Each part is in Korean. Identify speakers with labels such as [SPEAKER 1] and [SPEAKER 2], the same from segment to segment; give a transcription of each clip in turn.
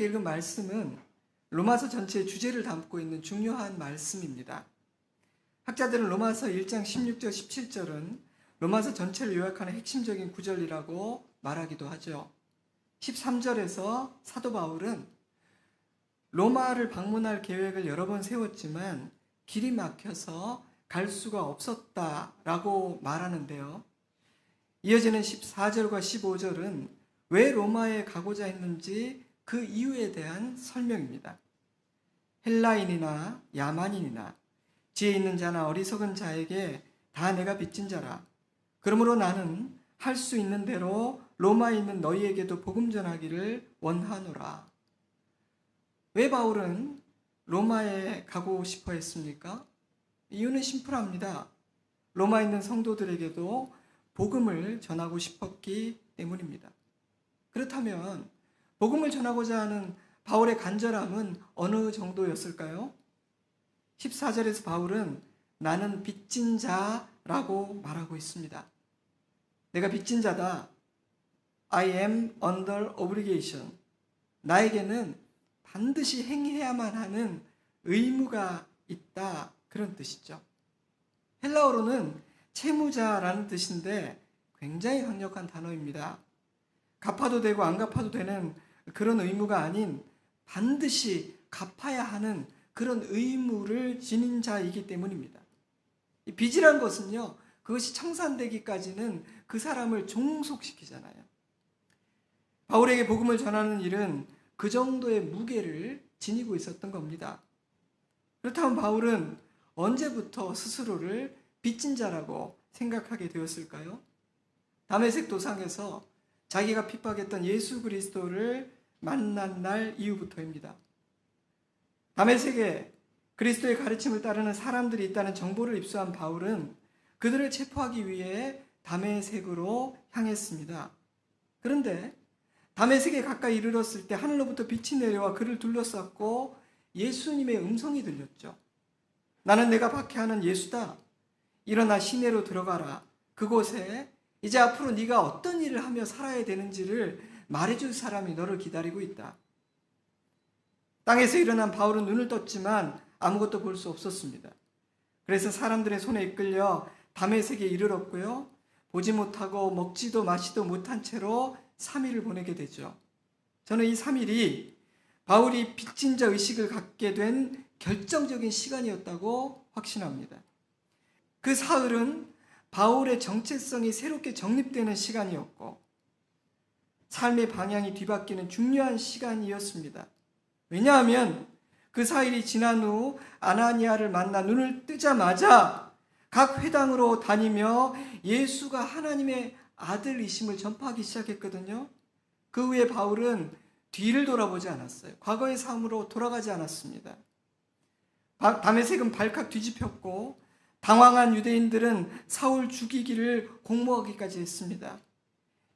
[SPEAKER 1] 함께 읽은 말씀은 로마서 전체의 주제를 담고 있는 중요한 말씀입니다. 학자들은 로마서 1장 16절 17절은 로마서 전체를 요약하는 핵심적인 구절이라고 말하기도 하죠. 13절에서 사도 바울은 로마를 방문할 계획을 여러 번 세웠지만 길이 막혀서 갈 수가 없었다라고 말하는데요. 이어지는 14절과 15절은 왜 로마에 가고자 했는지 그 이유에 대한 설명입니다. 헬라인이나 야만인이나 지혜 있는 자나 어리석은 자에게 다 내가 빚진 자라. 그러므로 나는 할 수 있는 대로 로마에 있는 너희에게도 복음 전하기를 원하노라. 왜 바울은 로마에 가고 싶어 했습니까? 이유는 심플합니다. 로마에 있는 성도들에게도 복음을 전하고 싶었기 때문입니다. 그렇다면 복음을 전하고자 하는 바울의 간절함은 어느 정도였을까요? 14절에서 바울은 나는 빚진 자라고 말하고 있습니다. 내가 빚진 자다. I am under obligation. 나에게는 반드시 행해야만 하는 의무가 있다. 그런 뜻이죠. 헬라어로는 채무자라는 뜻인데 굉장히 강력한 단어입니다. 갚아도 되고 안 갚아도 되는 그런 의무가 아닌 반드시 갚아야 하는 그런 의무를 지닌 자이기 때문입니다. 이 빚이란 것은요, 그것이 청산되기까지는 그 사람을 종속시키잖아요. 바울에게 복음을 전하는 일은 그 정도의 무게를 지니고 있었던 겁니다. 그렇다면 바울은 언제부터 스스로를 빚진 자라고 생각하게 되었을까요? 다메섹 도상에서 자기가 핍박했던 예수 그리스도를 만난 날 이후부터입니다. 다메섹에 그리스도의 가르침을 따르는 사람들이 있다는 정보를 입수한 바울은 그들을 체포하기 위해 다메섹으로 향했습니다. 그런데 다메섹에 가까이 이르렀을 때 하늘로부터 빛이 내려와 그를 둘러쌌고 예수님의 음성이 들렸죠. 나는 내가 박해하는 예수다. 일어나 시내로 들어가라. 그곳에 이제 앞으로 네가 어떤 일을 하며 살아야 되는지를 말해줄 사람이 너를 기다리고 있다. 땅에서 일어난 바울은 눈을 떴지만 아무것도 볼 수 없었습니다. 그래서 사람들의 손에 이끌려 다메섹에 이르렀고요. 보지 못하고 먹지도 마시도 못한 채로 3일을 보내게 되죠. 저는 이 3일이 바울이 빚진 자 의식을 갖게 된 결정적인 시간이었다고 확신합니다. 그 사흘은 바울의 정체성이 새롭게 정립되는 시간이었고 삶의 방향이 뒤바뀌는 중요한 시간이었습니다. 왜냐하면 그 4일이 지난 후 아나니아를 만나 눈을 뜨자마자 각 회당으로 다니며 예수가 하나님의 아들이심을 전파하기 시작했거든요. 그 후에 바울은 뒤를 돌아보지 않았어요. 과거의 삶으로 돌아가지 않았습니다. 다메섹은 발칵 뒤집혔고 당황한 유대인들은 사울 죽이기를 공모하기까지 했습니다.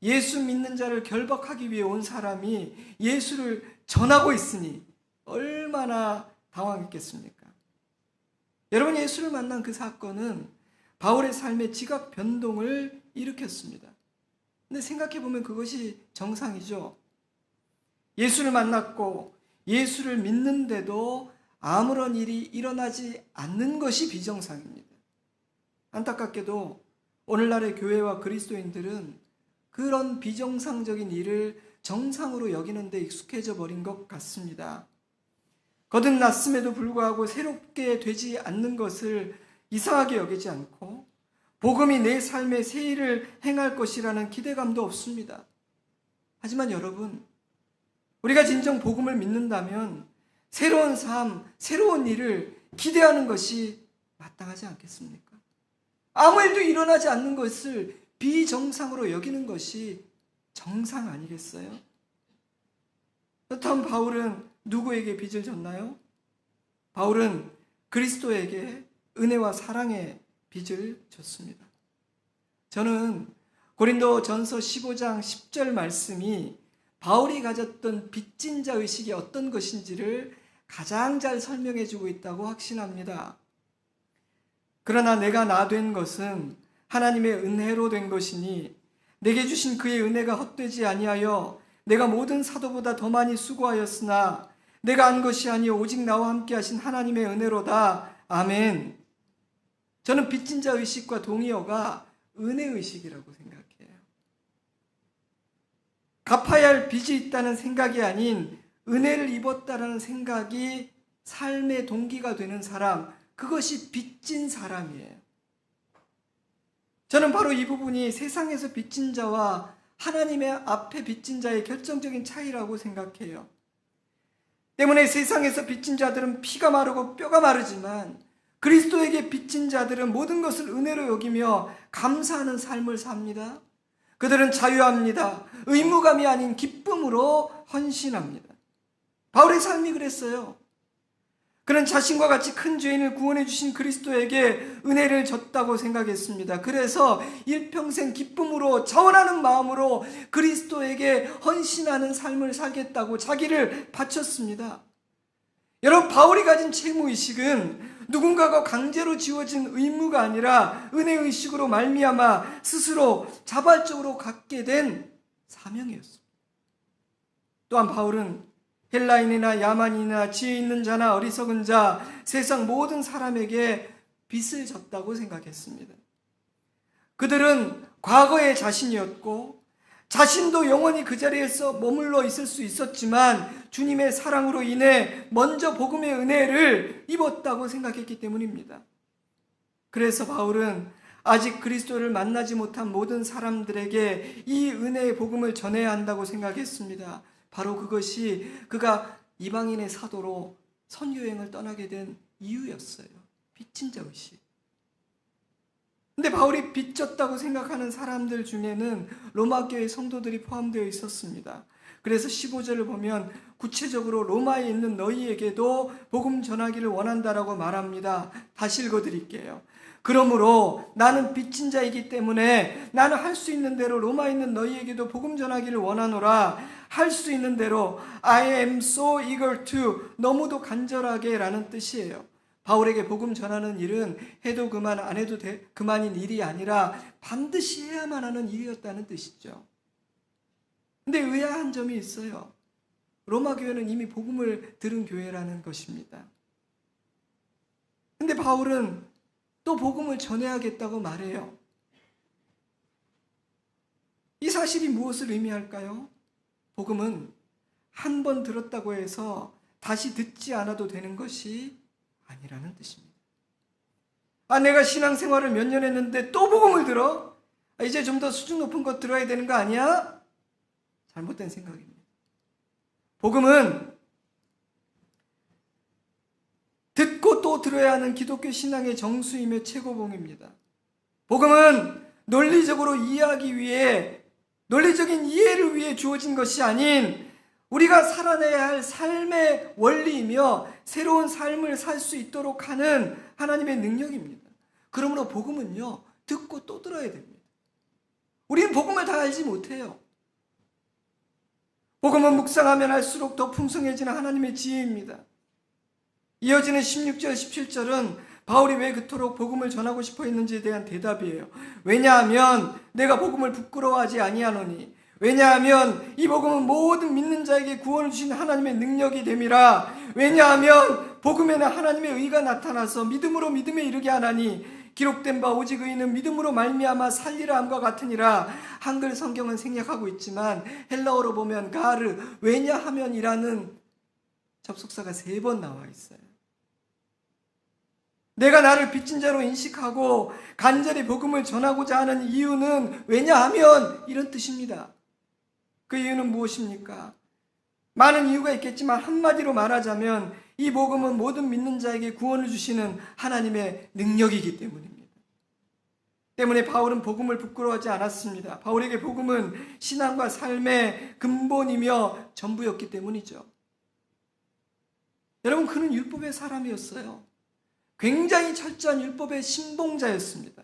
[SPEAKER 1] 예수 믿는 자를 결박하기 위해 온 사람이 예수를 전하고 있으니 얼마나 당황했겠습니까? 여러분, 예수를 만난 그 사건은 바울의 삶의 지각 변동을 일으켰습니다. 근데 생각해보면 그것이 정상이죠. 예수를 만났고 예수를 믿는데도 아무런 일이 일어나지 않는 것이 비정상입니다. 안타깝게도 오늘날의 교회와 그리스도인들은 그런 비정상적인 일을 정상으로 여기는 데 익숙해져 버린 것 같습니다. 거듭났음에도 불구하고 새롭게 되지 않는 것을 이상하게 여기지 않고 복음이 내 삶에 새 일을 행할 것이라는 기대감도 없습니다. 하지만 여러분, 우리가 진정 복음을 믿는다면 새로운 삶, 새로운 일을 기대하는 것이 마땅하지 않겠습니까? 아무 일도 일어나지 않는 것을 비정상으로 여기는 것이 정상 아니겠어요? 그렇다면 바울은 누구에게 빚을 졌나요? 바울은 그리스도에게 은혜와 사랑의 빚을 졌습니다. 저는 고린도전서 15장 10절 말씀이 바울이 가졌던 빚진 자 의식이 어떤 것인지를 가장 잘 설명해 주고 있다고 확신합니다. 그러나 내가 나 된 것은 하나님의 은혜로 된 것이니 내게 주신 그의 은혜가 헛되지 아니하여 내가 모든 사도보다 더 많이 수고하였으나 내가 한 것이 아니요 오직 나와 함께 하신 하나님의 은혜로다. 아멘. 저는 빚진 자 의식과 동의어가 은혜 의식이라고 생각해요. 갚아야 할 빚이 있다는 생각이 아닌 은혜를 입었다는 생각이 삶의 동기가 되는 사람, 그것이 빚진 사람이에요. 저는 바로 이 부분이 세상에서 빚진 자와 하나님의 앞에 빚진 자의 결정적인 차이라고 생각해요. 때문에 세상에서 빚진 자들은 피가 마르고 뼈가 마르지만 그리스도에게 빚진 자들은 모든 것을 은혜로 여기며 감사하는 삶을 삽니다. 그들은 자유합니다. 의무감이 아닌 기쁨으로 헌신합니다. 바울의 삶이 그랬어요. 그는 자신과 같이 큰 죄인을 구원해 주신 그리스도에게 은혜를 줬다고 생각했습니다. 그래서 일평생 기쁨으로 자원하는 마음으로 그리스도에게 헌신하는 삶을 살겠다고 자기를 바쳤습니다. 여러분, 바울이 가진 채무의식은 누군가가 강제로 지워진 의무가 아니라 은혜의식으로 말미암아 스스로 자발적으로 갖게 된 사명이었습니다. 또한 바울은 헬라인이나 야만인이나 지혜 있는 자나 어리석은 자, 세상 모든 사람에게 빚을 졌다고 생각했습니다. 그들은 과거의 자신이었고 자신도 영원히 그 자리에서 머물러 있을 수 있었지만 주님의 사랑으로 인해 먼저 복음의 은혜를 입었다고 생각했기 때문입니다. 그래서 바울은 아직 그리스도를 만나지 못한 모든 사람들에게 이 은혜의 복음을 전해야 한다고 생각했습니다. 바로 그것이 그가 이방인의 사도로 선교여행을 떠나게 된 이유였어요. 빚진 자 의식. 근데 바울이 빚졌다고 생각하는 사람들 중에는 로마 교회 성도들이 포함되어 있었습니다. 그래서 15절을 보면 구체적으로 로마에 있는 너희에게도 복음 전하기를 원한다라고 말합니다. 다시 읽어드릴게요. 그러므로 나는 빚진 자이기 때문에 나는 할 수 있는 대로 로마에 있는 너희에게도 복음 전하기를 원하노라. 할 수 있는 대로 I am so eager to, 너무도 간절하게 라는 뜻이에요. 바울에게 복음 전하는 일은 해도 그만 안 해도 그만인 일이 아니라 반드시 해야만 하는 일이었다는 뜻이죠. 근데 의아한 점이 있어요. 로마 교회는 이미 복음을 들은 교회라는 것입니다. 근데 바울은 또 복음을 전해야겠다고 말해요. 이 사실이 무엇을 의미할까요? 복음은 한 번 들었다고 해서 다시 듣지 않아도 되는 것이 아니라는 뜻입니다. 내가 신앙생활을 몇 년 했는데 또 복음을 들어? 이제 좀 더 수준 높은 것 들어야 되는 거 아니야? 잘못된 생각입니다. 복음은 듣고 또 들어야 하는 기독교 신앙의 정수이며 최고봉입니다. 복음은 논리적으로 이해하기 위해, 논리적인 이해를 위해 주어진 것이 아닌 우리가 살아내야 할 삶의 원리이며 새로운 삶을 살 수 있도록 하는 하나님의 능력입니다. 그러므로 복음은요, 듣고 또 들어야 됩니다. 우리는 복음을 다 알지 못해요. 복음은 묵상하면 할수록 더 풍성해지는 하나님의 지혜입니다. 이어지는 16절, 17절은 바울이 왜 그토록 복음을 전하고 싶어 했는지에 대한 대답이에요. 왜냐하면 내가 복음을 부끄러워하지 아니하노니, 왜냐하면 이 복음은 모든 믿는 자에게 구원을 주신 하나님의 능력이 됨이라. 왜냐하면 복음에는 하나님의 의가 나타나서 믿음으로 믿음에 이르게 하나니 기록된 바 오직 의인은 믿음으로 말미암아 살리라 함과 같으니라. 한글 성경은 생략하고 있지만 헬라어로 보면 가르, 왜냐하면이라는 접속사가 3번 나와 있어요. 내가 나를 빚진 자로 인식하고 간절히 복음을 전하고자 하는 이유는 왜냐하면 이런 뜻입니다. 그 이유는 무엇입니까? 많은 이유가 있겠지만 한마디로 말하자면 이 복음은 모든 믿는 자에게 구원을 주시는 하나님의 능력이기 때문입니다. 때문에 바울은 복음을 부끄러워하지 않았습니다. 바울에게 복음은 신앙과 삶의 근본이며 전부였기 때문이죠. 여러분, 그는 율법의 사람이었어요. 굉장히 철저한 율법의 신봉자였습니다.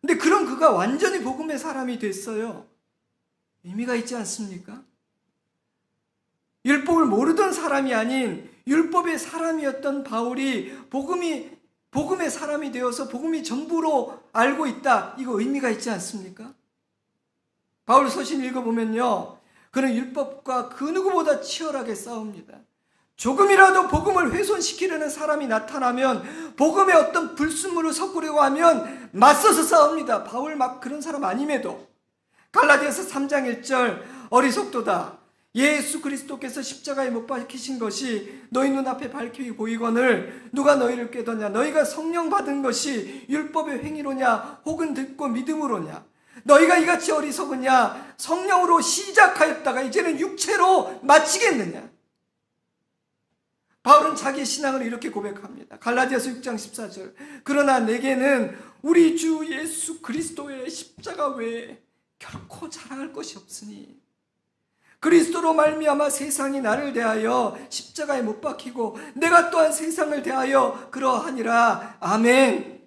[SPEAKER 1] 근데 그런 그가 완전히 복음의 사람이 됐어요. 의미가 있지 않습니까? 율법을 모르던 사람이 아닌 율법의 사람이었던 바울이 복음의 사람이 되어서 복음이 전부로 알고 있다. 이거 의미가 있지 않습니까? 바울 서신 읽어보면요, 그는 율법과 그 누구보다 치열하게 싸웁니다. 조금이라도 복음을 훼손시키려는 사람이 나타나면, 복음에 어떤 불순물을 섞으려고 하면 맞서서 싸웁니다. 바울 막 그런 사람 아님에도. 갈라디아서 3장 1절, 어리석도다. 예수 그리스도께서 십자가에 못 박히신 것이 너희 눈앞에 밝히 보이거늘 누가 너희를 깨닫냐? 너희가 성령 받은 것이 율법의 행위로냐 혹은 듣고 믿음으로냐? 너희가 이같이 어리석으냐? 성령으로 시작하였다가 이제는 육체로 마치겠느냐? 바울은 자기의 신앙을 이렇게 고백합니다. 갈라디아서 6장 14절, 그러나 내게는 우리 주 예수 그리스도의 십자가 외에 결코 자랑할 것이 없으니 그리스도로 말미암아 세상이 나를 대하여 십자가에 못 박히고 내가 또한 세상을 대하여 그러하니라. 아멘.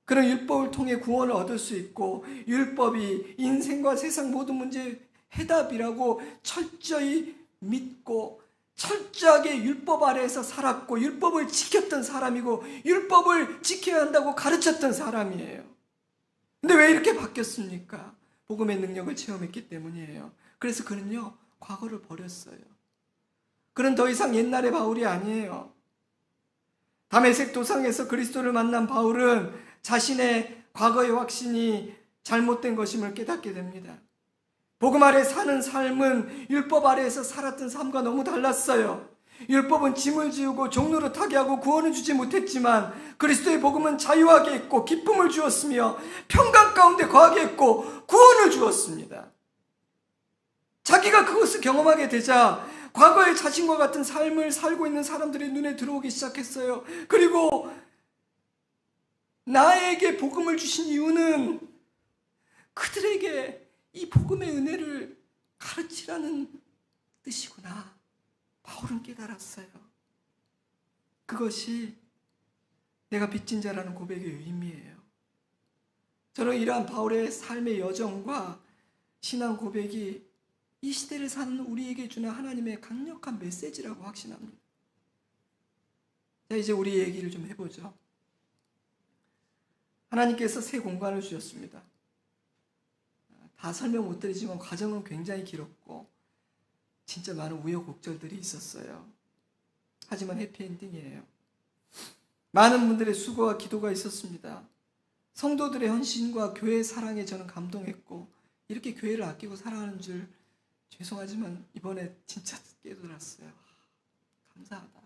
[SPEAKER 1] 그런 율법을 통해 구원을 얻을 수 있고, 율법이 인생과 세상 모든 문제의 해답이라고 철저히 믿고 철저하게 율법 아래에서 살았고 율법을 지켰던 사람이고 율법을 지켜야 한다고 가르쳤던 사람이에요. 근데 왜 이렇게 바뀌었습니까? 복음의 능력을 체험했기 때문이에요. 그래서 그는요, 과거를 버렸어요. 그는 더 이상 옛날의 바울이 아니에요. 다메섹 도상에서 그리스도를 만난 바울은 자신의 과거의 확신이 잘못된 것임을 깨닫게 됩니다. 복음 아래 사는 삶은 율법 아래에서 살았던 삶과 너무 달랐어요. 율법은 짐을 지우고 종로를 타게 하고 구원을 주지 못했지만 그리스도의 복음은 자유하게 했고 기쁨을 주었으며 평강 가운데 거하게 했고 구원을 주었습니다. 자기가 그것을 경험하게 되자 과거의 자신과 같은 삶을 살고 있는 사람들의 눈에 들어오기 시작했어요. 그리고 나에게 복음을 주신 이유는 그들에게 이 복음의 은혜를 가르치라는 뜻이구나. 바울은 깨달았어요. 그것이 내가 빚진 자라는 고백의 의미예요. 저는 이러한 바울의 삶의 여정과 신앙 고백이 이 시대를 사는 우리에게 주는 하나님의 강력한 메시지라고 확신합니다. 자, 이제 우리 얘기를 좀 해보죠. 하나님께서 새 공간을 주셨습니다. 다 설명 못 드리지만 과정은 굉장히 길었고 진짜 많은 우여곡절들이 있었어요. 하지만 해피엔딩이에요. 많은 분들의 수고와 기도가 있었습니다. 성도들의 헌신과 교회의 사랑에 저는 감동했고 이렇게 교회를 아끼고 살아가는 줄 죄송하지만 이번에 진짜 깨달았어요. 감사하다.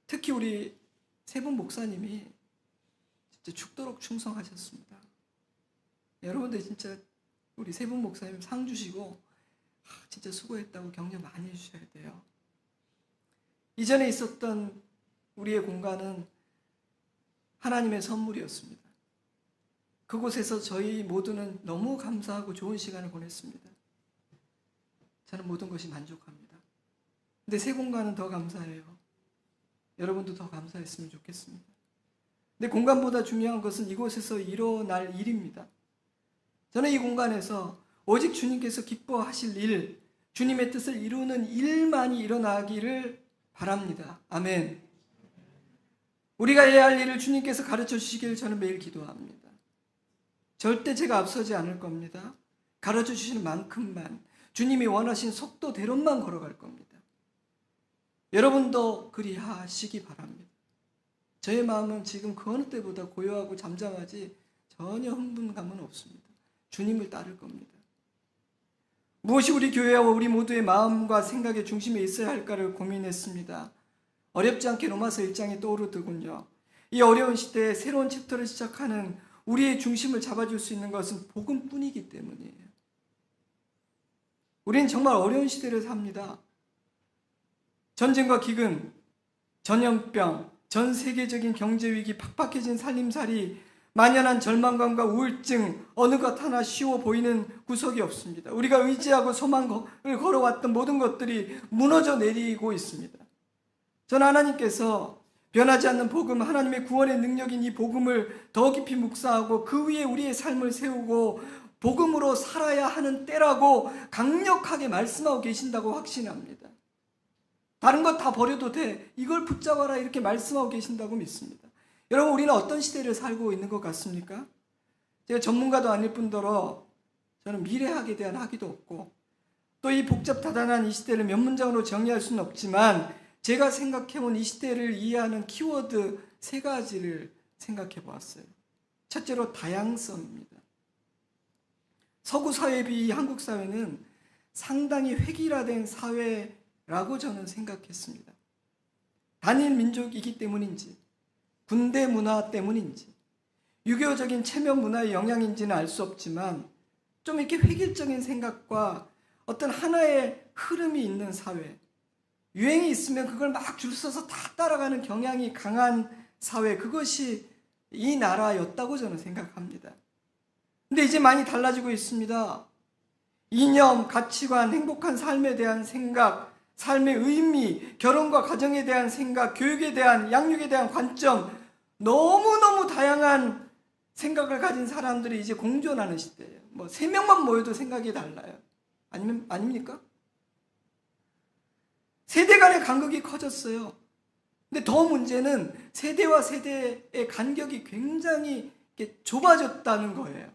[SPEAKER 1] 특히 우리 세 분 목사님이 진짜 죽도록 충성하셨습니다. 여러분들 진짜 우리 세 분 목사님 상 주시고 진짜 수고했다고 격려 많이 해주셔야 돼요. 이전에 있었던 우리의 공간은 하나님의 선물이었습니다. 그곳에서 저희 모두는 너무 감사하고 좋은 시간을 보냈습니다. 저는 모든 것이 만족합니다. 근데 새 공간은 더 감사해요. 여러분도 더 감사했으면 좋겠습니다. 근데 공간보다 중요한 것은 이곳에서 일어날 일입니다. 저는 이 공간에서 오직 주님께서 기뻐하실 일, 주님의 뜻을 이루는 일만이 일어나기를 바랍니다. 아멘. 우리가 해야 할 일을 주님께서 가르쳐 주시기를 저는 매일 기도합니다. 절대 제가 앞서지 않을 겁니다. 가르쳐 주시는 만큼만, 주님이 원하신 속도대로만 걸어갈 겁니다. 여러분도 그리하시기 바랍니다. 저의 마음은 지금 그 어느 때보다 고요하고 잠잠하지 전혀 흥분감은 없습니다. 주님을 따를 겁니다. 무엇이 우리 교회와 우리 모두의 마음과 생각의 중심에 있어야 할까를 고민했습니다. 어렵지 않게 로마서 1장이 떠오르더군요. 이 어려운 시대에 새로운 챕터를 시작하는 우리의 중심을 잡아줄 수 있는 것은 복음뿐이기 때문이에요. 우리는 정말 어려운 시대를 삽니다. 전쟁과 기근, 전염병, 전 세계적인 경제위기, 팍팍해진 살림살이, 만연한 절망감과 우울증, 어느 것 하나 쉬워 보이는 구석이 없습니다. 우리가 의지하고 소망을 걸어왔던 모든 것들이 무너져 내리고 있습니다. 저는 하나님께서 변하지 않는 복음, 하나님의 구원의 능력인 이 복음을 더 깊이 묵상하고 그 위에 우리의 삶을 세우고 복음으로 살아야 하는 때라고 강력하게 말씀하고 계신다고 확신합니다. 다른 것 다 버려도 돼. 이걸 붙잡아라 이렇게 말씀하고 계신다고 믿습니다. 여러분, 우리는 어떤 시대를 살고 있는 것 같습니까? 제가 전문가도 아닐 뿐더러 저는 미래학에 대한 학위도 없고 또 이 복잡다단한 이 시대를 몇 문장으로 정리할 수는 없지만 제가 생각해온 이 시대를 이해하는 키워드 3가지를 생각해 보았어요. 첫째로 다양성입니다. 서구 사회에 비해 한국 사회는 상당히 획일화된 사회라고 저는 생각했습니다. 단일 민족이기 때문인지, 군대 문화 때문인지, 유교적인 체면 문화의 영향인지는 알 수 없지만 좀 이렇게 획일적인 생각과 어떤 하나의 흐름이 있는 사회, 유행이 있으면 그걸 막 줄 서서 다 따라가는 경향이 강한 사회, 그것이 이 나라였다고 저는 생각합니다. 근데 이제 많이 달라지고 있습니다. 이념, 가치관, 행복한 삶에 대한 생각, 삶의 의미, 결혼과 가정에 대한 생각, 교육에 대한, 양육에 대한 관점, 너무너무 다양한 생각을 가진 사람들이 이제 공존하는 시대예요. 3명만 모여도 생각이 달라요. 아닙니까? 세대 간의 간극이 커졌어요. 근데 더 문제는 세대와 세대의 간격이 굉장히 좁아졌다는 거예요.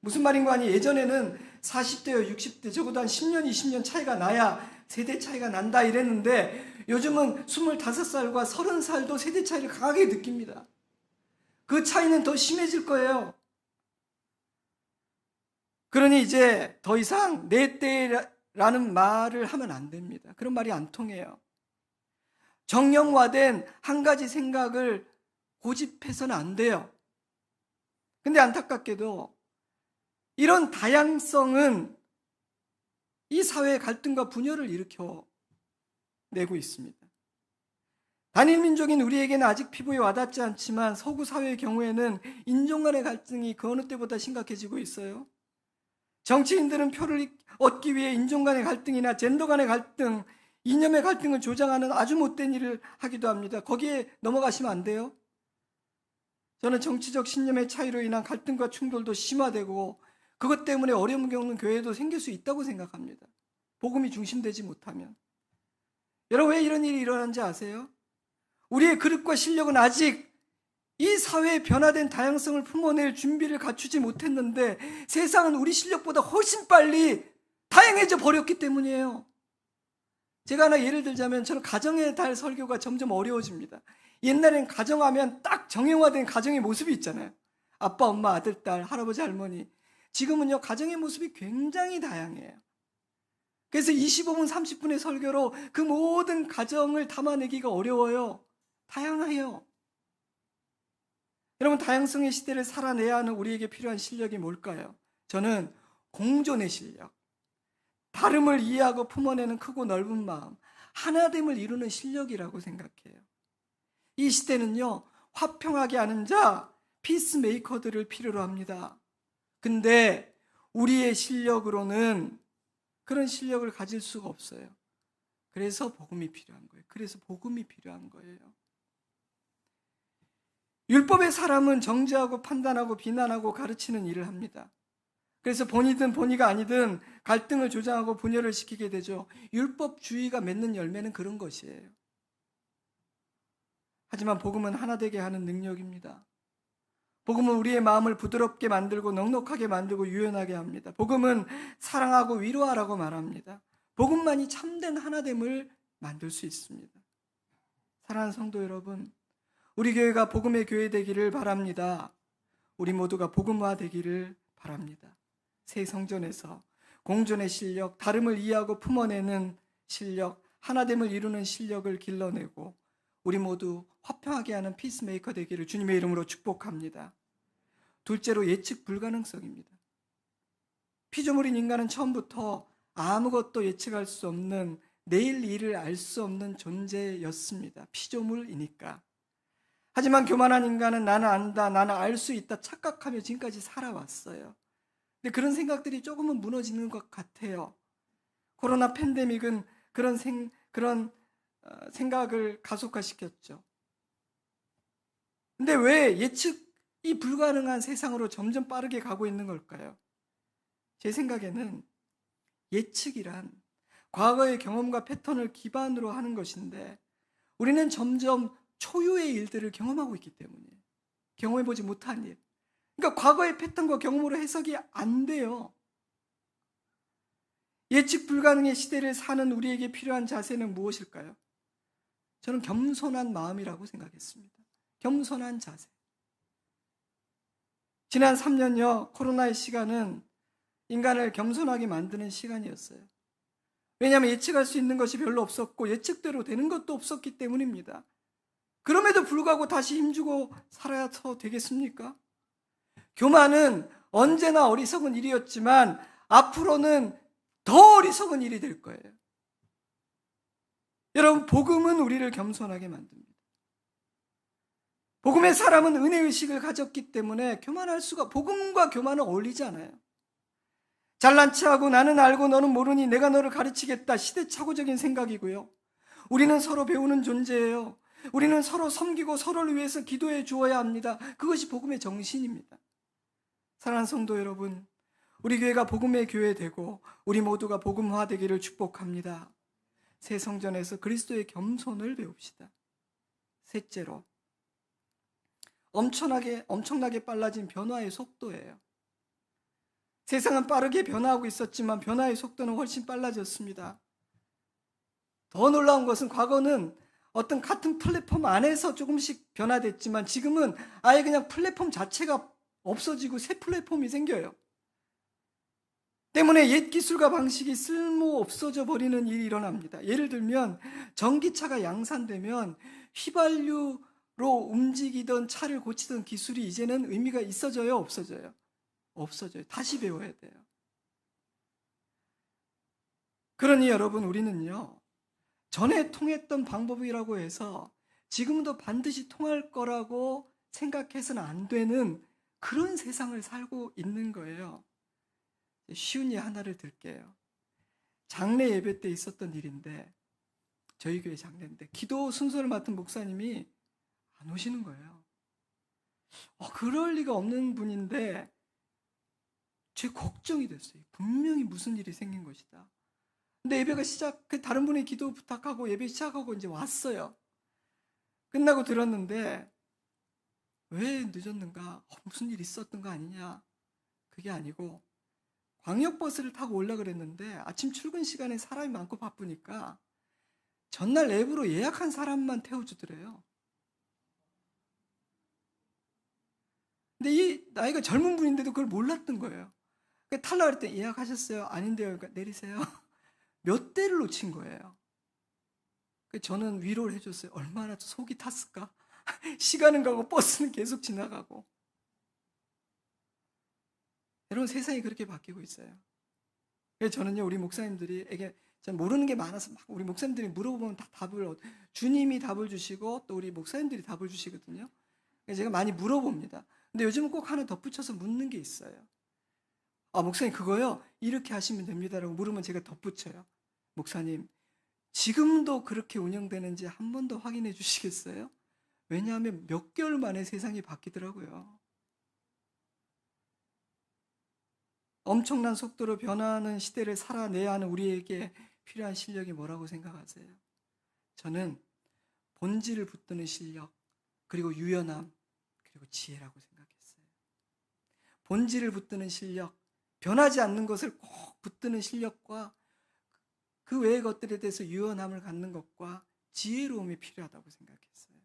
[SPEAKER 1] 무슨 말인가 하니 예전에는 40대와 60대 적어도 한 10년, 20년 차이가 나야 세대 차이가 난다 이랬는데 요즘은 25살과 30살도 세대 차이를 강하게 느낍니다. 그 차이는 더 심해질 거예요. 그러니 이제 더 이상 내 때라는 말을 하면 안 됩니다. 그런 말이 안 통해요. 정형화된 한 가지 생각을 고집해서는 안 돼요. 근데 안타깝게도 이런 다양성은 이 사회의 갈등과 분열을 일으켜내고 있습니다. 단일 민족인 우리에게는 아직 피부에 와닿지 않지만 서구 사회의 경우에는 인종 간의 갈등이 그 어느 때보다 심각해지고 있어요. 정치인들은 표를 얻기 위해 인종 간의 갈등이나 젠더 간의 갈등, 이념의 갈등을 조장하는 아주 못된 일을 하기도 합니다. 거기에 넘어가시면 안 돼요. 저는 정치적 신념의 차이로 인한 갈등과 충돌도 심화되고 그것 때문에 어려움을 겪는 교회도 생길 수 있다고 생각합니다. 복음이 중심되지 못하면. 여러분, 왜 이런 일이 일어나는지 아세요? 우리의 그릇과 실력은 아직 이 사회의 변화된 다양성을 품어낼 준비를 갖추지 못했는데 세상은 우리 실력보다 훨씬 빨리 다양해져 버렸기 때문이에요. 제가 하나 예를 들자면 저는 가정의 달 설교가 점점 어려워집니다. 옛날엔 가정하면 딱 정형화된 가정의 모습이 있잖아요. 아빠, 엄마, 아들, 딸, 할아버지, 할머니. 지금은요, 가정의 모습이 굉장히 다양해요. 그래서 25분, 30분의 설교로 그 모든 가정을 담아내기가 어려워요. 다양해요. 여러분, 다양성의 시대를 살아내야 하는 우리에게 필요한 실력이 뭘까요? 저는 공존의 실력, 다름을 이해하고 품어내는 크고 넓은 마음, 하나됨을 이루는 실력이라고 생각해요. 이 시대는요, 화평하게 하는 자, 피스메이커들을 필요로 합니다. 근데 우리의 실력으로는 그런 실력을 가질 수가 없어요. 그래서 복음이 필요한 거예요. 그래서 복음이 필요한 거예요. 율법의 사람은 정죄하고 판단하고 비난하고 가르치는 일을 합니다. 그래서 본이든 본이가 아니든 갈등을 조장하고 분열을 시키게 되죠. 율법주의가 맺는 열매는 그런 것이에요. 하지만 복음은 하나 되게 하는 능력입니다. 복음은 우리의 마음을 부드럽게 만들고 넉넉하게 만들고 유연하게 합니다. 복음은 사랑하고 위로하라고 말합니다. 복음만이 참된 하나됨을 만들 수 있습니다. 사랑하는 성도 여러분, 우리 교회가 복음의 교회 되기를 바랍니다. 우리 모두가 복음화 되기를 바랍니다. 새 성전에서 공존의 실력, 다름을 이해하고 품어내는 실력, 하나됨을 이루는 실력을 길러내고 우리 모두 화평하게 하는 피스메이커 되기를 주님의 이름으로 축복합니다. 둘째로 예측 불가능성입니다. 피조물인 인간은 처음부터 아무것도 예측할 수 없는 내일 일을 알 수 없는 존재였습니다. 피조물이니까. 하지만 교만한 인간은 나는 안다, 나는 알 수 있다 착각하며 지금까지 살아왔어요. 근데 그런 생각들이 조금은 무너지는 것 같아요. 코로나 팬데믹은 그런 생각을 가속화시켰죠. 근데 왜 예측이 불가능한 세상으로 점점 빠르게 가고 있는 걸까요? 제 생각에는 예측이란 과거의 경험과 패턴을 기반으로 하는 것인데 우리는 점점 초유의 일들을 경험하고 있기 때문이에요. 경험해보지 못한 일. 그러니까 과거의 패턴과 경험으로 해석이 안 돼요. 예측 불가능의 시대를 사는 우리에게 필요한 자세는 무엇일까요? 저는 겸손한 마음이라고 생각했습니다. 겸손한 자세. 지난 3년여 코로나의 시간은 인간을 겸손하게 만드는 시간이었어요. 왜냐하면 예측할 수 있는 것이 별로 없었고 예측대로 되는 것도 없었기 때문입니다. 그럼에도 불구하고 다시 힘주고 살아서 되겠습니까? 교만은 언제나 어리석은 일이었지만 앞으로는 더 어리석은 일이 될 거예요. 여러분, 복음은 우리를 겸손하게 만듭니다. 복음의 사람은 은혜의식을 가졌기 때문에 교만할 수가, 복음과 교만은 어울리지 않아요. 잘난 체하고 나는 알고 너는 모르니 내가 너를 가르치겠다, 시대착오적인 생각이고요. 우리는 서로 배우는 존재예요. 우리는 서로 섬기고 서로를 위해서 기도해 주어야 합니다. 그것이 복음의 정신입니다. 사랑하는 성도 여러분, 우리 교회가 복음의 교회 되고 우리 모두가 복음화 되기를 축복합니다. 새 성전에서 그리스도의 겸손을 배웁시다. 셋째로, 엄청나게 빨라진 변화의 속도예요. 세상은 빠르게 변화하고 있었지만 변화의 속도는 훨씬 빨라졌습니다. 더 놀라운 것은 과거는 어떤 같은 플랫폼 안에서 조금씩 변화됐지만 지금은 아예 그냥 플랫폼 자체가 없어지고 새 플랫폼이 생겨요. 때문에 옛 기술과 방식이 쓸모 없어져 버리는 일이 일어납니다. 예를 들면 전기차가 양산되면 휘발유로 움직이던 차를 고치던 기술이 이제는 의미가 있어져요, 없어져요? 없어져요. 다시 배워야 돼요. 그러니 여러분, 우리는요, 전에 통했던 방법이라고 해서 지금도 반드시 통할 거라고 생각해서는 안 되는 그런 세상을 살고 있는 거예요. 쉬운 예 하나를 들게요. 장례 예배 때 있었던 일인데, 저희 교회 장례인데 기도 순서를 맡은 목사님이 안 오시는 거예요. 그럴 리가 없는 분인데 제 걱정이 됐어요. 분명히 무슨 일이 생긴 것이다. 근데 예배가 다른 분의 기도 부탁하고 예배 시작하고 이제 왔어요. 끝나고 들었는데 왜 늦었는가? 무슨 일 있었던 거 아니냐? 그게 아니고 광역버스를 타고 올라 그랬는데 아침 출근 시간에 사람이 많고 바쁘니까 전날 앱으로 예약한 사람만 태워주더래요. 근데 이 나이가 젊은 분인데도 그걸 몰랐던 거예요. 탈락할 때 예약하셨어요? 아닌데요. 그러니까 내리세요. 몇 대를 놓친 거예요. 저는 위로를 해줬어요. 얼마나 속이 탔을까? 시간은 가고 버스는 계속 지나가고. 여러분, 세상이 그렇게 바뀌고 있어요. 그래서 저는요, 우리 목사님들에게 모르는 게 많아서 막 우리 목사님들이 물어보면 다 주님이 답을 주시고 또 우리 목사님들이 답을 주시거든요. 그래서 제가 많이 물어봅니다. 근데 요즘은 꼭 하나 덧붙여서 묻는 게 있어요. 목사님, 그거요, 이렇게 하시면 됩니다라고 물으면 제가 덧붙여요. 목사님, 지금도 그렇게 운영되는지 한 번 더 확인해 주시겠어요? 왜냐하면 몇 개월 만에 세상이 바뀌더라고요. 엄청난 속도로 변화하는 시대를 살아내야 하는 우리에게 필요한 실력이 뭐라고 생각하세요? 저는 본질을 붙드는 실력, 그리고 유연함, 그리고 지혜라고 생각했어요. 본질을 붙드는 실력, 변하지 않는 것을 꼭 붙드는 실력과 그 외의 것들에 대해서 유연함을 갖는 것과 지혜로움이 필요하다고 생각했어요.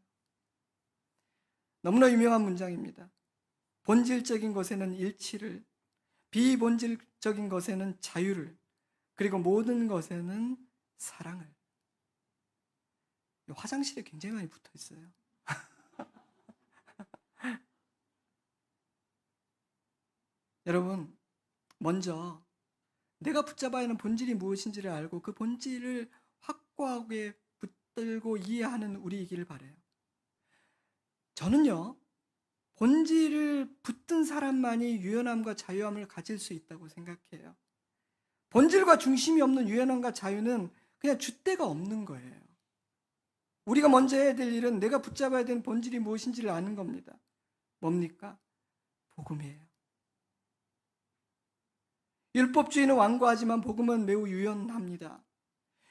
[SPEAKER 1] 너무나 유명한 문장입니다. 본질적인 것에는 일치를, 비본질적인 것에는 자유를, 그리고 모든 것에는 사랑을. 화장실에 굉장히 많이 붙어 있어요. 여러분, 먼저 내가 붙잡아야 하는 본질이 무엇인지를 알고 그 본질을 확고하게 붙들고 이해하는 우리이기를 바라요. 저는요, 본질을 붙든 사람만이 유연함과 자유함을 가질 수 있다고 생각해요. 본질과 중심이 없는 유연함과 자유는 그냥 줏대가 없는 거예요. 우리가 먼저 해야 될 일은 내가 붙잡아야 되는 본질이 무엇인지를 아는 겁니다. 뭡니까? 복음이에요. 율법주의는 완고하지만 복음은 매우 유연합니다.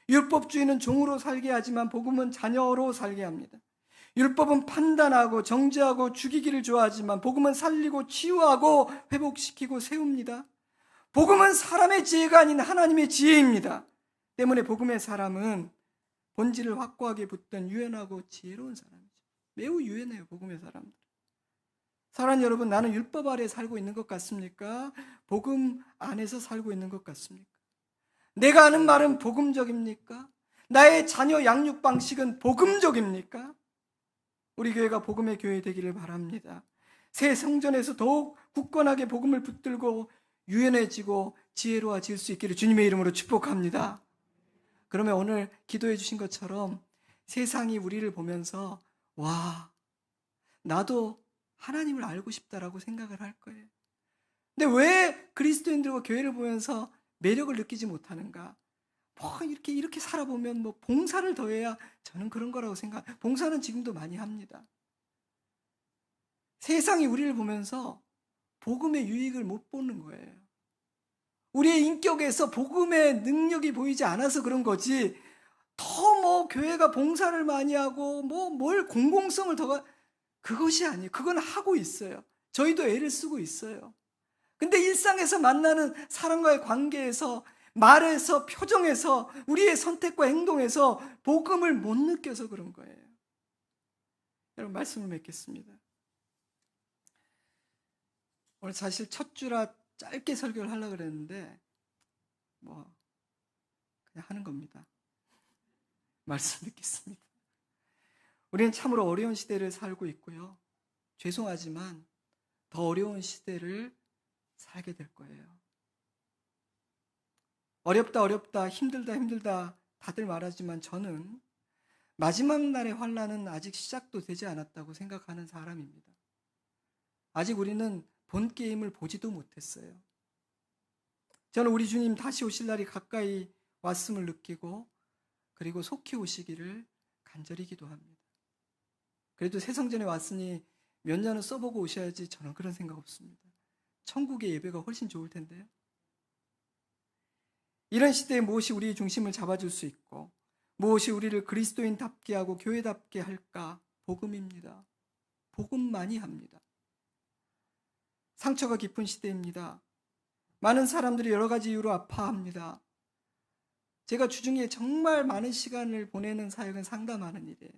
[SPEAKER 1] 율법주의는 종으로 살게 하지만 복음은 자녀로 살게 합니다. 율법은 판단하고 정죄하고 죽이기를 좋아하지만 복음은 살리고 치유하고 회복시키고 세웁니다. 복음은 사람의 지혜가 아닌 하나님의 지혜입니다. 때문에 복음의 사람은 본질을 확고하게 붙든 유연하고 지혜로운 사람이죠. 매우 유연해요, 복음의 사람들. 사랑하는 여러분, 나는 율법 아래 살고 있는 것 같습니까? 복음 안에서 살고 있는 것 같습니까? 내가 하는 말은 복음적입니까? 나의 자녀 양육 방식은 복음적입니까? 우리 교회가 복음의 교회 되기를 바랍니다. 새 성전에서 더욱 굳건하게 복음을 붙들고 유연해지고 지혜로워질 수 있기를 주님의 이름으로 축복합니다. 그러면 오늘 기도해 주신 것처럼 세상이 우리를 보면서 와, 나도 하나님을 알고 싶다라고 생각을 할 거예요. 근데 왜 그리스도인들과 교회를 보면서 매력을 느끼지 못하는가? 뭐 이렇게 살아보면 뭐 봉사를 더해야 저는 그런 거라고 생각. 봉사는 지금도 많이 합니다. 세상이 우리를 보면서 복음의 유익을 못 보는 거예요. 우리의 인격에서 복음의 능력이 보이지 않아서 그런 거지. 더 뭐 교회가 봉사를 많이 하고 뭐 뭘 공공성을 더 그것이 아니에요. 그건 하고 있어요. 저희도 애를 쓰고 있어요. 근데 일상에서 만나는 사람과의 관계에서 말에서 표정에서 우리의 선택과 행동에서 복음을 못 느껴서 그런 거예요. 여러분 말씀을 맺겠습니다. 오늘 사실 첫 주라 짧게 설교를 하려고 그랬는데 뭐 그냥 하는 겁니다. 말씀 듣겠습니다. 우리는 참으로 어려운 시대를 살고 있고요. 죄송하지만 더 어려운 시대를 살게 될 거예요. 어렵다 어렵다 힘들다 힘들다 다들 말하지만 저는 마지막 날의 환난은 아직 시작도 되지 않았다고 생각하는 사람입니다. 아직 우리는 본 게임을 보지도 못했어요. 저는 우리 주님 다시 오실 날이 가까이 왔음을 느끼고 그리고 속히 오시기를 간절히 기도합니다. 그래도 새 성전에 왔으니 몇 년은 써보고 오셔야지 저는 그런 생각 없습니다. 천국의 예배가 훨씬 좋을 텐데요. 이런 시대에 무엇이 우리의 중심을 잡아줄 수 있고 무엇이 우리를 그리스도인답게 하고 교회답게 할까? 복음입니다. 복음만이 합니다. 상처가 깊은 시대입니다. 많은 사람들이 여러 가지 이유로 아파합니다. 제가 주중에 정말 많은 시간을 보내는 사역은 상담하는 일이에요.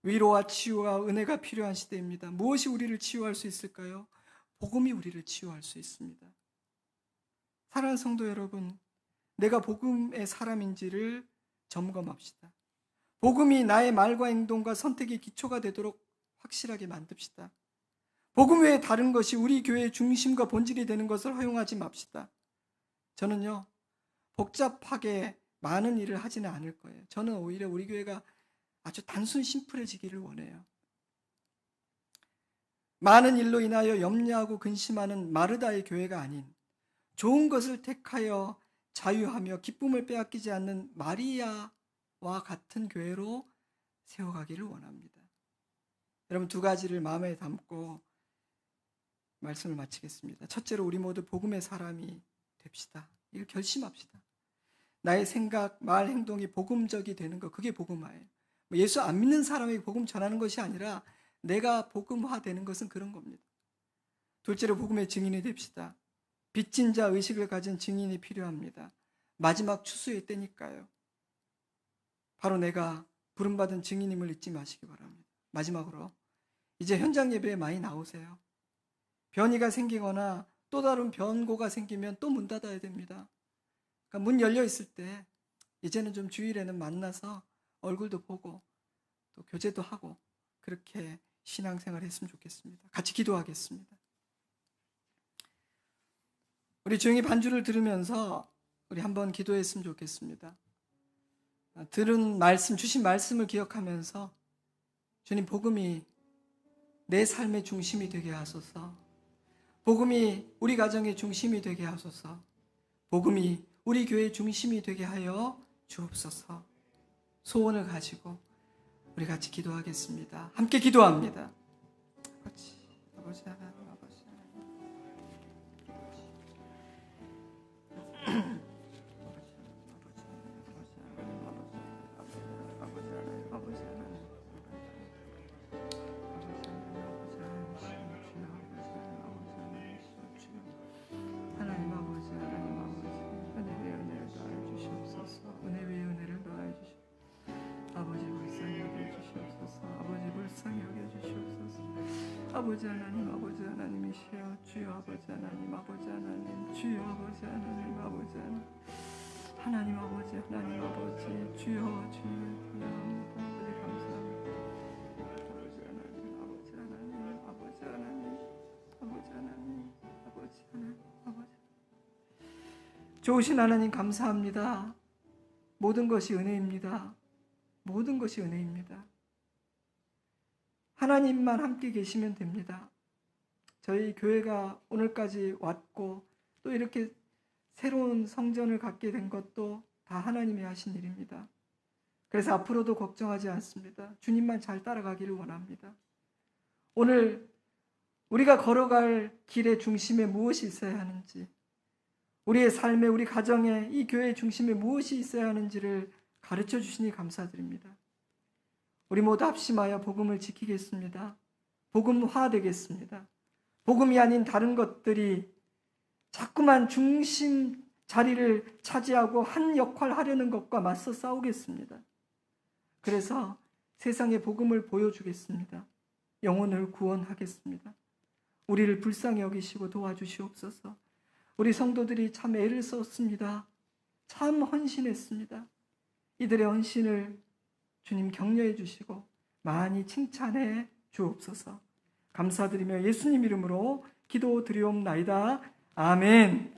[SPEAKER 1] 위로와 치유와 은혜가 필요한 시대입니다. 무엇이 우리를 치유할 수 있을까요? 복음이 우리를 치유할 수 있습니다. 사랑하는 성도 여러분, 내가 복음의 사람인지를 점검합시다. 복음이 나의 말과 행동과 선택의 기초가 되도록 확실하게 만듭시다. 복음 외에 다른 것이 우리 교회의 중심과 본질이 되는 것을 허용하지 맙시다. 저는요, 복잡하게 많은 일을 하지는 않을 거예요. 저는 오히려 우리 교회가 아주 단순 심플해지기를 원해요. 많은 일로 인하여 염려하고 근심하는 마르다의 교회가 아닌 좋은 것을 택하여 자유하며 기쁨을 빼앗기지 않는 마리아와 같은 교회로 세워가기를 원합니다. 여러분 두 가지를 마음에 담고 말씀을 마치겠습니다. 첫째로 우리 모두 복음의 사람이 됩시다. 이걸 결심합시다. 나의 생각, 말, 행동이 복음적이 되는 것, 그게 복음화예요. 예수 안 믿는 사람에게 복음 전하는 것이 아니라 내가 복음화 되는 것은 그런 겁니다. 둘째로 복음의 증인이 됩시다. 빚진 자 의식을 가진 증인이 필요합니다. 마지막 추수의 때니까요. 바로 내가 부름받은 증인임을 잊지 마시기 바랍니다. 마지막으로 이제 현장 예배에 많이 나오세요. 변이가 생기거나 또 다른 변고가 생기면 또 문 닫아야 됩니다. 그러니까 문 열려 있을 때 이제는 좀 주일에는 만나서 얼굴도 보고 또 교제도 하고 그렇게 신앙생활 했으면 좋겠습니다. 같이 기도하겠습니다. 우리 조용히 반주를 들으면서 우리 한번 기도했으면 좋겠습니다. 들은 말씀, 주신 말씀을 기억하면서 주님 복음이 내 삶의 중심이 되게 하소서. 복음이 우리 가정의 중심이 되게 하소서. 복음이 우리 교회의 중심이 되게 하여 주옵소서. 소원을 가지고 우리 같이 기도하겠습니다. 함께 기도합니다. 아버지 하나님, 아버지 하나님. 아버지 하나님이시여 주여 아버지 하나님 아버지 하나님 주여 아버지 하나님 아버지 하나님 아버지 주여 주여 아버지 감사합니다. 아버지 하나님 아버지 하나님 좋으신 하나님 감사합니다. 모든 것이 은혜입니다. 모든 것이 은혜입니다. 하나님만 함께 계시면 됩니다. 저희 교회가 오늘까지 왔고 또 이렇게 새로운 성전을 갖게 된 것도 다 하나님이 하신 일입니다. 그래서 앞으로도 걱정하지 않습니다. 주님만 잘 따라가기를 원합니다. 오늘 우리가 걸어갈 길의 중심에 무엇이 있어야 하는지, 우리의 삶에, 우리 가정에, 이 교회의 중심에 무엇이 있어야 하는지를 가르쳐 주시니 감사드립니다. 우리 모두 합심하여 복음을 지키겠습니다. 복음화 되겠습니다. 복음이 아닌 다른 것들이 자꾸만 중심 자리를 차지하고 한 역할 하려는 것과 맞서 싸우겠습니다. 그래서 세상에 복음을 보여주겠습니다. 영혼을 구원하겠습니다. 우리를 불쌍히 여기시고 도와주시옵소서. 우리 성도들이 참 애를 썼습니다. 참 헌신했습니다. 이들의 헌신을 주님 격려해 주시고 많이 칭찬해 주옵소서. 감사드리며 예수님 이름으로 기도드리옵나이다. 아멘.